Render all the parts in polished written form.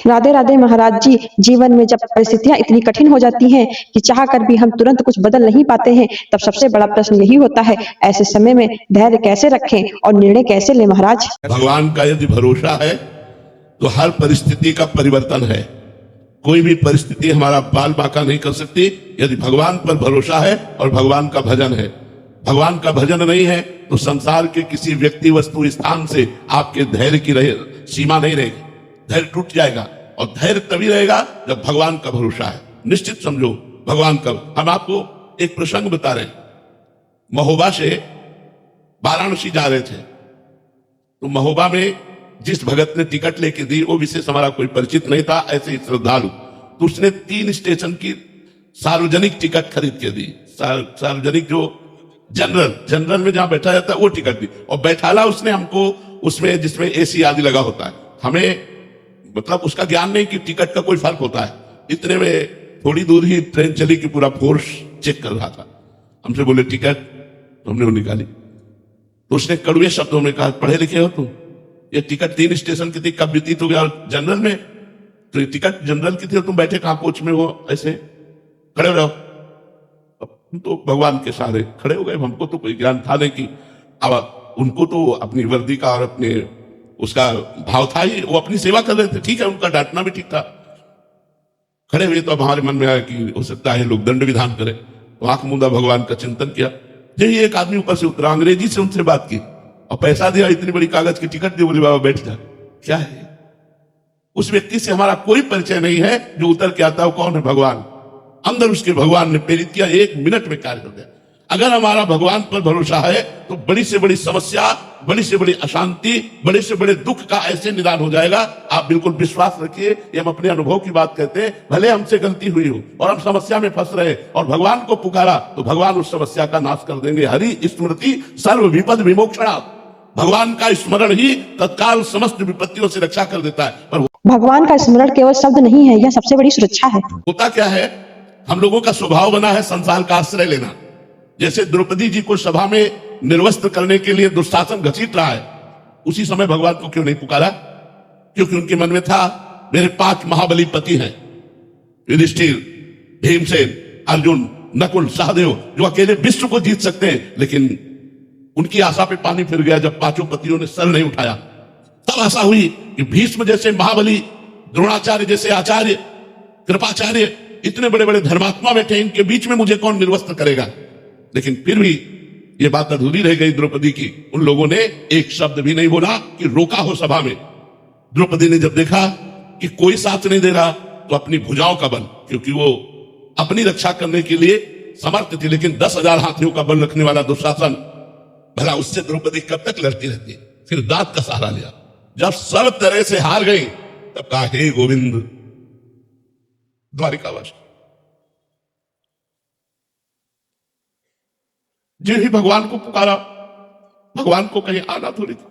राधे राधे महाराज जी। जीवन में जब परिस्थितियां इतनी कठिन हो जाती हैं कि चाह कर भी हम तुरंत कुछ बदल नहीं पाते हैं, तब सबसे बड़ा प्रश्न यही होता है, ऐसे समय में धैर्य कैसे रखें और निर्णय कैसे लें महाराज। भगवान का यदि भरोसा है तो हर परिस्थिति का परिवर्तन है। कोई भी परिस्थिति हमारा बाल बांका नहीं कर सकती यदि भगवान पर भरोसा है और भगवान का भजन है। भगवान का भजन नहीं है तो संसार के किसी व्यक्ति वस्तु स्थान से आपके धैर्य की सीमा नहीं रहेगी, धैर्य टूट जाएगा। और धैर्य तभी रहेगा जब भगवान का भरोसा है। निश्चित समझो भगवान का। हम आपको एक प्रसंग बता रहे हैं। महोबा से वाराणसी जा रहे थे तो महोबा में जिस भगत ने टिकट लेके दी वो विशेष हमारा कोई परिचित नहीं था, ऐसे ही श्रद्धालु, तो उसने 3 स्टेशन की सार्वजनिक टिकट खरीद के दी। सार्वजनिक जो जनरल में जहां बैठा जाता है वो टिकट दी और बैठाला उसने हमको उसमें जिसमें एसी आदि लगा होता है। हमें मतलब उसका ज्ञान नहीं कि टिकट का कोई फर्क होता है। इतने में थोड़ी दूर ही ट्रेन चली कि पूरा फोर्स चेक कर रहा था। हमसे बोले टिकट, तो हमने वो निकाली तो उसने कड़वे शब्दों में कहा, पढ़े लिखे हो तुम? ये टिकट 3 स्टेशन की थी, कब व्यतीत हो गया जनरल में? तो ये टिकट जनरल की थी और तुम बैठे कहां कोच में हो? ऐसे खड़े रहो। हम तो भगवान के सहारे खड़े हो गए। हमको तो कोई ज्ञान था नहीं कि अब उनको तो अपनी वर्दी का और अपने उसका भाव था ही, वो अपनी सेवा कर रहे थे, ठीक है, उनका डांटना भी ठीक था। खड़े हुए तो अब हमारे मन में आया कि हो सकता है लोग दंड विधान करें, तो आंख मूंदा भगवान का चिंतन किया। यही एक आदमी ऊपर से उतरा, अंग्रेजी से उनसे बात की और पैसा दिया, इतनी बड़ी कागज की टिकट दी, बोले बाबा बैठ जा। क्या है? उस व्यक्ति से हमारा कोई परिचय नहीं है, जो उतर के आता है वो कौन है? भगवान। अंदर उसके भगवान ने प्रेरित किया, 1 मिनट में कार्य कर दिया। अगर हमारा भगवान पर भरोसा है तो बड़ी से बड़ी समस्या, बड़ी से बड़ी अशांति, बड़े से बड़े दुख का ऐसे निदान हो जाएगा। आप बिल्कुल विश्वास रखिए, ये हम अपने अनुभव की बात कहते हैं। भले हमसे गलती हुई हो और हम समस्या में फंस रहे और भगवान को पुकारा तो भगवान उस समस्या का नाश कर देंगे। हरि स्मृति सर्व विपद विमोक्षणा। भगवान का स्मरण ही तत्काल समस्त विपत्तियों से रक्षा कर देता है। पर भगवान का स्मरण केवल शब्द नहीं है, यह सबसे बड़ी सुरक्षा है। होता क्या है, हम लोगों का स्वभाव बना है संसार का आश्रय लेना। जैसे द्रौपदी जी को सभा में निर्वस्त्र करने के लिए दुशासन घसीट रहा है, उसी समय भगवान को क्यों नहीं पुकारा? क्योंकि उनके मन में था मेरे 5 महाबली पति हैं, युधिष्ठिर, भीमसेन, अर्जुन, नकुल, सहदेव, जो अकेले विश्व को जीत सकते हैं। लेकिन उनकी आशा पे पानी फिर गया जब 5 पतियों ने सर नहीं उठाया। तब आशा हुई कि भीष्म जैसे महाबली, द्रोणाचार्य जैसे आचार्य, कृपाचार्य, इतने बड़े बड़े धर्मात्मा बैठे, इनके बीच में मुझे कौन निर्वस्त्र करेगा? लेकिन फिर भी यह बात अधूरी रह गई द्रौपदी की। उन लोगों ने एक शब्द भी नहीं बोला कि रोका हो सभा में। द्रौपदी ने जब देखा कि कोई साथ नहीं दे रहा तो अपनी भुजाओं का बल, क्योंकि वो अपनी रक्षा करने के लिए समर्थ थी, लेकिन 10,000 हाथियों का बल रखने वाला दुशासन, भला उससे द्रौपदी कब तक लड़ती रहती? फिर दांत का सहारा लिया। जब सब तरह से हार गई तब कहा, हे गोविंद, द्वारिकावास जो ही भगवान को पुकारा, भगवान को कहीं आना थोड़ी था,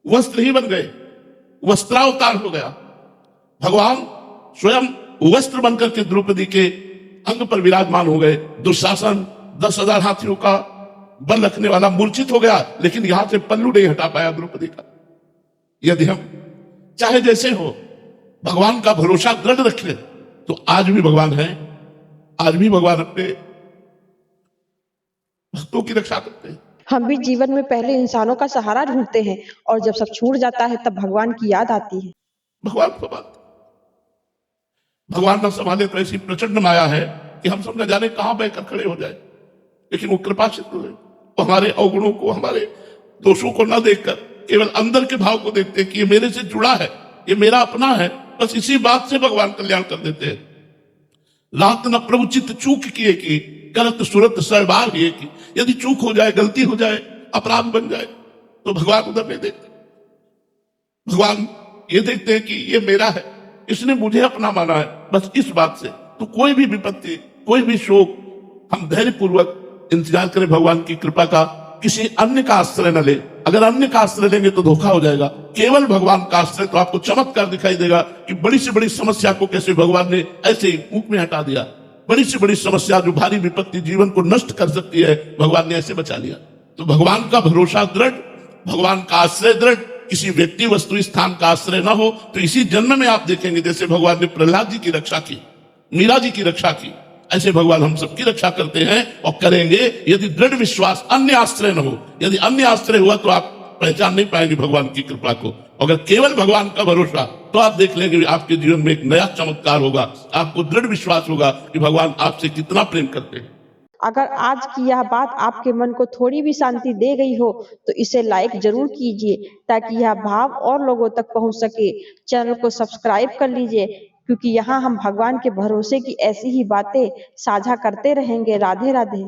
वस्त्र ही बन गए, वस्त्रावतार हो गया। भगवान स्वयं वस्त्र बनकर के द्रौपदी के अंग पर विराजमान हो गए। दुशासन 10,000 हाथियों का बल रखने वाला मूर्छित हो गया, लेकिन यहां से पल्लू नहीं हटा पाया द्रौपदी का। यदि हम चाहे जैसे हो भगवान का भरोसा दृढ़ रखें तो आज भी भगवान है, आज भी भगवान अपने भक्तों की रक्षा करते हैं। हम भी जीवन में पहले इंसानों का सहारा ढूंढते हैं और जब सब छूट जाता है तब भगवान की याद आती है। भगवान न संभाले तो ऐसी प्रचंड माया है कि हम सब न जाने कहां बहकर खड़े हो जाए। लेकिन वो कृपा सिंधु है, वो हमारे अवगुणों को, हमारे दोषों को न देखकर केवल अंदर के भाव को देखते हैं कि ये मेरे से जुड़ा है, ये मेरा अपना है। बस इसी बात से भगवान कल्याण कर देते हैं। रात न प्रभु चित्त चूक किए की गलत सुरत सरबार ये की। यदि चूक हो जाए, गलती हो जाए, अपराध बन जाए तो भगवान उधर नहीं देखते। भगवान ये देखते हैं कि ये मेरा है, इसने मुझे अपना माना है। बस इस बात से तो कोई भी विपत्ति, कोई भी शोक, हम धैर्य पूर्वक इंतजार करें भगवान की कृपा का, किसी अन्य का आश्रय न ले। अगर अन्य का आश्रय लेंगे तो धोखा हो जाएगा। केवल भगवान का आश्रय तो आपको चमत्कार दिखाई देगा कि बड़ी से बड़ी समस्या को कैसे भगवान ने ऐसे ही मुख में हटा दिया। बड़ी से बड़ी समस्या, जो भारी विपत्ति जीवन को नष्ट कर सकती है, भगवान ने ऐसे बचा लिया। तो भगवान का भरोसा दृढ़, भगवान का आश्रय दृढ़, किसी व्यक्ति वस्तु स्थान का आश्रय न हो, तो इसी जन्म में आप देखेंगे जैसे भगवान ने प्रहलाद जी की रक्षा की, मीरा जी की रक्षा की, ऐसे भगवान हम सबकी रक्षा करते हैं और करेंगे यदि दृढ़ विश्वास, अन्य आश्रय न हो। यदि अन्य आश्रय हुआ तो आप पहचान नहीं पाएंगे भगवान की कृपा को। अगर केवल भगवान का भरोसा, तो आप देख लेंगे आपके जीवन में एक नया चमत्कार होगा, आपको दृढ़ विश्वास होगा कि भगवान आपसे कितना प्रेम करते हैं। अगर आज की यह बात आपके मन को थोड़ी भी शांति दे गई हो तो इसे लाइक जरूर कीजिए ताकि यह भाव और लोगों तक पहुंच सके। चैनल को सब्सक्राइब कर लीजिए क्योंकि यहाँ हम भगवान के भरोसे की ऐसी ही बातें साझा करते रहेंगे। राधे राधे।